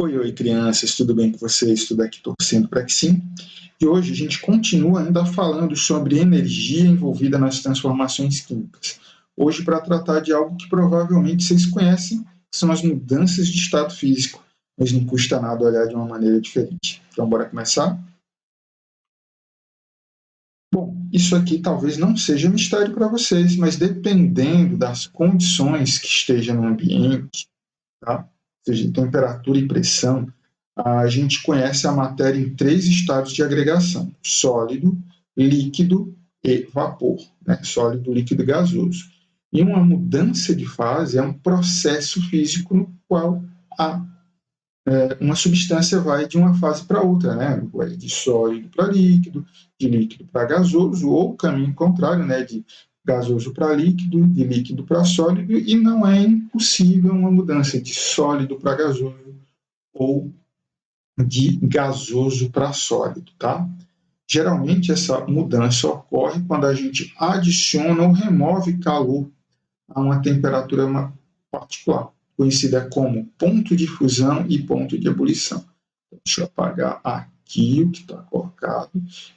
Oi, crianças, tudo bem com vocês? Tudo aqui torcendo para que sim. E hoje a gente continua ainda falando sobre energia envolvida nas transformações químicas. Hoje para tratar de algo que provavelmente vocês conhecem, que são as mudanças de estado físico, mas não custa nada olhar de uma maneira diferente. Então, bora começar? Bom, isso aqui talvez não seja mistério para vocês, mas dependendo das condições que esteja no ambiente, tá? Ou seja, temperatura e pressão, a gente conhece a matéria em três estados de agregação: sólido, líquido e vapor, né? Sólido, líquido e gasoso. E uma mudança de fase é um processo físico no qual uma substância vai de uma fase para outra, né? Vai de sólido para líquido, de líquido para gasoso, ou o caminho contrário, né? De gasoso para líquido, de líquido para sólido, e não é impossível uma mudança de sólido para gasoso ou de gasoso para sólido, tá? Geralmente essa mudança ocorre quando a gente adiciona ou remove calor a uma temperatura particular, conhecida como ponto de fusão e ponto de ebulição. Deixa eu apagar aqui o que está colocado.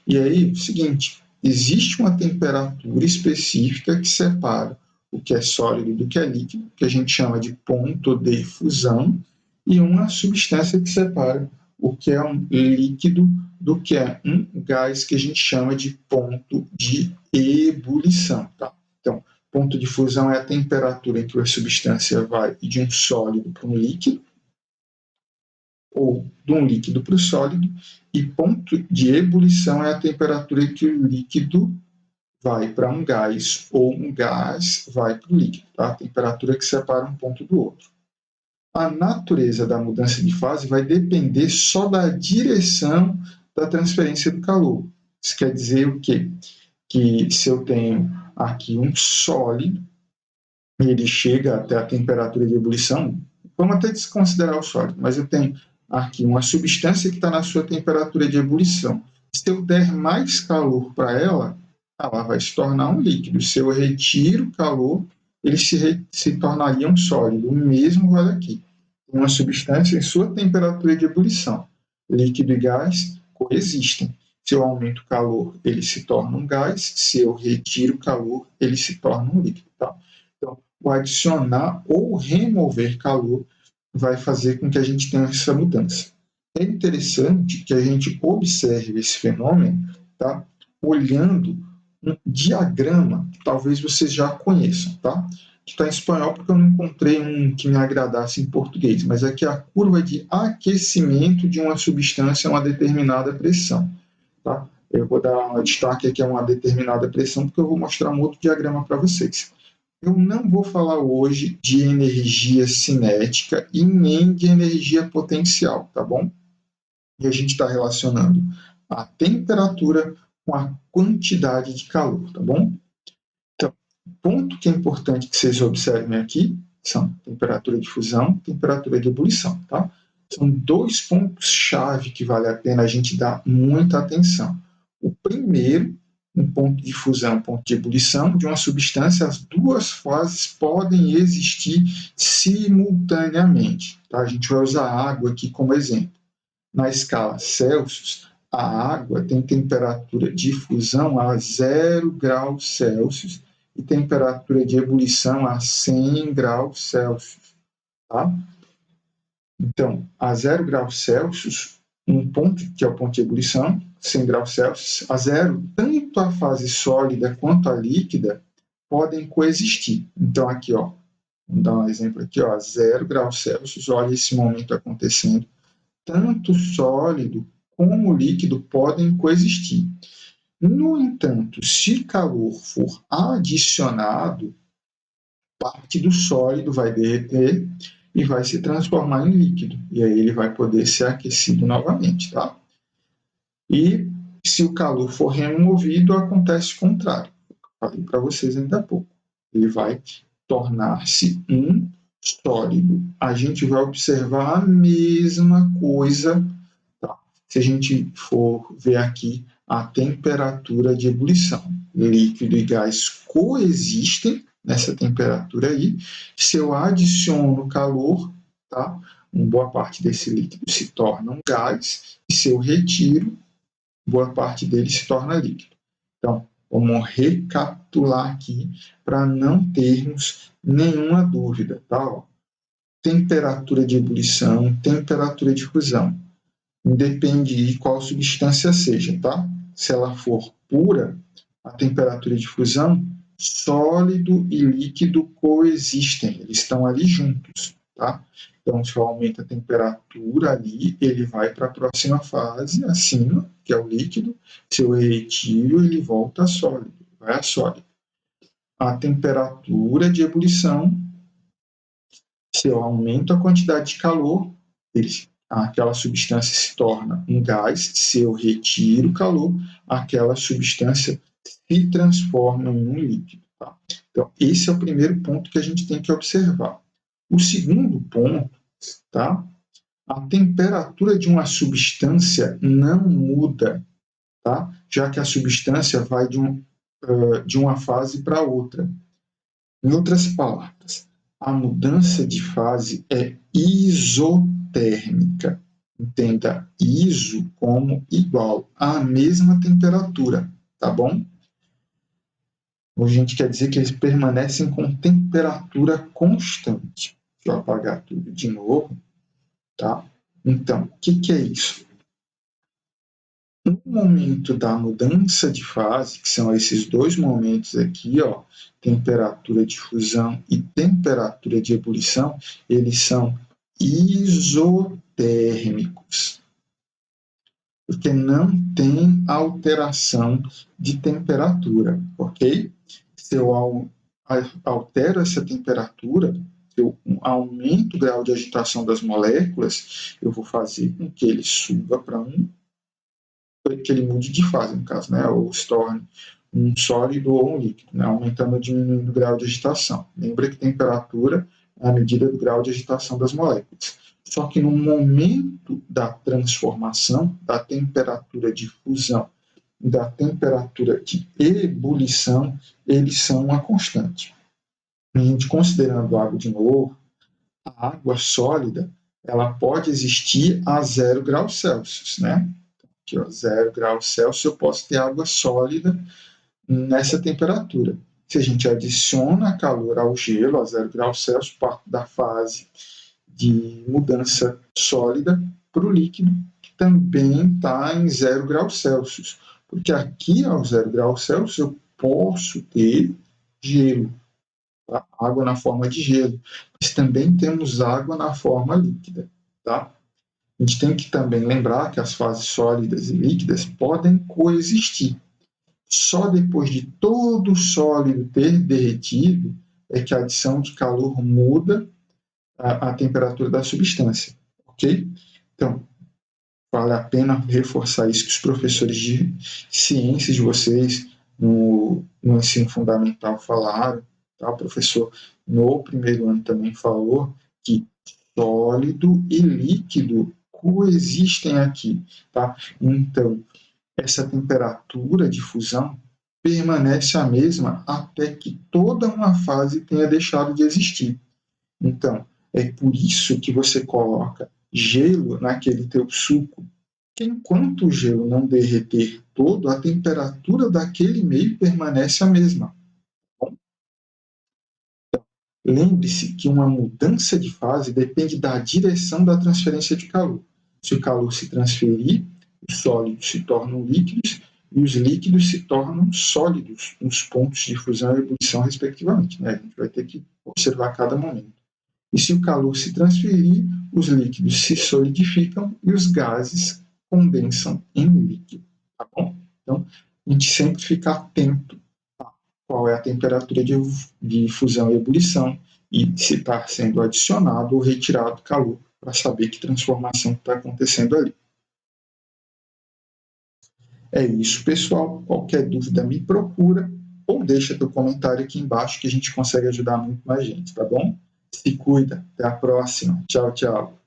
E aí, o seguinte, existe uma temperatura específica que separa o que é sólido do que é líquido, que a gente chama de ponto de fusão, e uma substância que separa o que é um líquido do que é um gás, que a gente chama de ponto de ebulição. Tá? Então, ponto de fusão é a temperatura em que a substância vai de um sólido para um líquido, ou de um líquido para o sólido, e ponto de ebulição é a temperatura em que o líquido vai para um gás, ou um gás vai para o líquido, tá? A temperatura que separa um ponto do outro. A natureza da mudança de fase vai depender só da direção da transferência do calor. Isso quer dizer o quê? Que se eu tenho aqui um sólido, ele chega até a temperatura de ebulição, vamos até desconsiderar o sólido, mas eu tenho aqui uma substância que está na sua temperatura de ebulição. Se eu der mais calor para ela, ela vai se tornar um líquido. Se eu retiro o calor, ele se tornaria um sólido. O mesmo vale aqui. Uma substância em sua temperatura de ebulição. Líquido e gás coexistem. Se eu aumento o calor, ele se torna um gás. Se eu retiro o calor, ele se torna um líquido. Tá? Então, o adicionar ou remover calor vai fazer com que a gente tenha essa mudança. É interessante que a gente observe esse fenômeno, tá? Olhando um diagrama que talvez vocês já conheçam, tá? Que está em espanhol porque eu não encontrei um que me agradasse em português, mas aqui é a curva de aquecimento de uma substância a uma determinada pressão, tá? Eu vou dar um destaque aqui a uma determinada pressão porque eu vou mostrar um outro diagrama para vocês. Eu não vou falar hoje de energia cinética e nem de energia potencial, tá bom? E a gente está relacionando a temperatura com a quantidade de calor, tá bom? Então, o ponto que é importante que vocês observem aqui são temperatura de fusão, temperatura de ebulição, tá? São dois pontos-chave que vale a pena a gente dar muita atenção. O primeiro, um ponto de fusão, um ponto de ebulição de uma substância, as duas fases podem existir simultaneamente. Tá? A gente vai usar a água aqui como exemplo. Na escala Celsius, a água tem temperatura de fusão a 0 graus Celsius e temperatura de ebulição a 100 graus Celsius. Tá? Então, a 0 graus Celsius, um ponto que é o ponto de ebulição, 100 graus Celsius, a zero, tanto a fase sólida quanto a líquida podem coexistir. Então, aqui, ó, vamos dar um exemplo aqui, ó, 0 graus Celsius, olha esse momento acontecendo. Tanto sólido como líquido podem coexistir. No entanto, se calor for adicionado, parte do sólido vai derreter e vai se transformar em líquido. E aí ele vai poder ser aquecido novamente, tá? E se o calor for removido, acontece o contrário. Falei para vocês ainda há pouco. Ele vai tornar-se um sólido. A gente vai observar a mesma coisa, tá? Se a gente for ver aqui a temperatura de ebulição. Líquido e gás coexistem nessa temperatura aí. Se eu adiciono calor, tá? uma boa parte desse líquido se torna um gás, e se eu retiro, boa parte dele se torna líquido. Então, vamos recapitular aqui para não termos nenhuma dúvida, tá? Temperatura de ebulição, temperatura de fusão. Independe de qual substância seja, tá? Se ela for pura, a temperatura de fusão, sólido e líquido coexistem, eles estão ali juntos, tá? Então, se eu aumento a temperatura ali, ele vai para a próxima fase, acima, que é o líquido. Se eu retiro, ele volta a sólido, vai a sólido. A temperatura de ebulição, se eu aumento a quantidade de calor, aquela substância se torna um gás. Se eu retiro o calor, aquela substância se transforma em um líquido. Tá? Então, esse é o primeiro ponto que a gente tem que observar. O segundo ponto, tá? A temperatura de uma substância não muda, tá? Já que a substância vai de uma fase para outra. Em outras palavras, a mudança de fase é isotérmica. Entenda iso como igual, à mesma temperatura, tá bom? A gente quer dizer que eles permanecem com temperatura constante. Deixa eu apagar tudo de novo, tá? Então, o que é isso? No momento da mudança de fase, que são esses dois momentos aqui, ó, temperatura de fusão e temperatura de ebulição, eles são isotérmicos, porque não tem alteração de temperatura, ok? Se eu altero essa temperatura, se eu aumento o grau de agitação das moléculas, eu vou fazer com que ele suba para que ele mude de fase, no caso, né? Ou se torne um sólido ou um líquido, né? Aumentando ou diminuindo o grau de agitação. Lembra que temperatura é a medida do grau de agitação das moléculas. Só que no momento da transformação, da temperatura de fusão e da temperatura de ebulição, eles são uma constante. A gente considerando a água de novo, a água sólida, ela pode existir a 0 graus Celsius, né? Aqui, ó, 0 graus Celsius, eu posso ter água sólida nessa temperatura. Se a gente adiciona calor ao gelo, a 0 graus Celsius, parte da fase de mudança sólida para o líquido, que também está em 0 graus Celsius. Porque aqui, ao 0 graus Celsius, eu posso ter gelo, tá? Água na forma de gelo, mas também temos água na forma líquida, tá? A gente tem que também lembrar que as fases sólidas e líquidas podem coexistir. Só depois de todo o sólido ter derretido é que a adição de calor muda a temperatura da substância, ok? Então, vale a pena reforçar isso que os professores de ciências de vocês no ensino fundamental falaram, tá? O professor no primeiro ano também falou que sólido e líquido coexistem aqui, tá? Então, essa temperatura de fusão permanece a mesma até que toda uma fase tenha deixado de existir. Então, é por isso que você coloca gelo naquele teu suco, que enquanto o gelo não derreter todo, a temperatura daquele meio permanece a mesma. Bom, lembre-se que uma mudança de fase depende da direção da transferência de calor. Se o calor se transferir, os sólidos se tornam líquidos e os líquidos se tornam sólidos nos pontos de fusão e ebulição, respectivamente, né? A gente vai ter que observar cada momento. E se o calor se transferir, os líquidos se solidificam e os gases condensam em líquido, tá bom? Então, a gente sempre fica atento a qual é a temperatura de fusão e ebulição e se está sendo adicionado ou retirado calor, para saber que transformação está acontecendo ali. É isso, pessoal. Qualquer dúvida me procura ou deixa teu comentário aqui embaixo que a gente consegue ajudar muito mais gente, tá bom? Se cuida. Até a próxima. Tchau, tchau.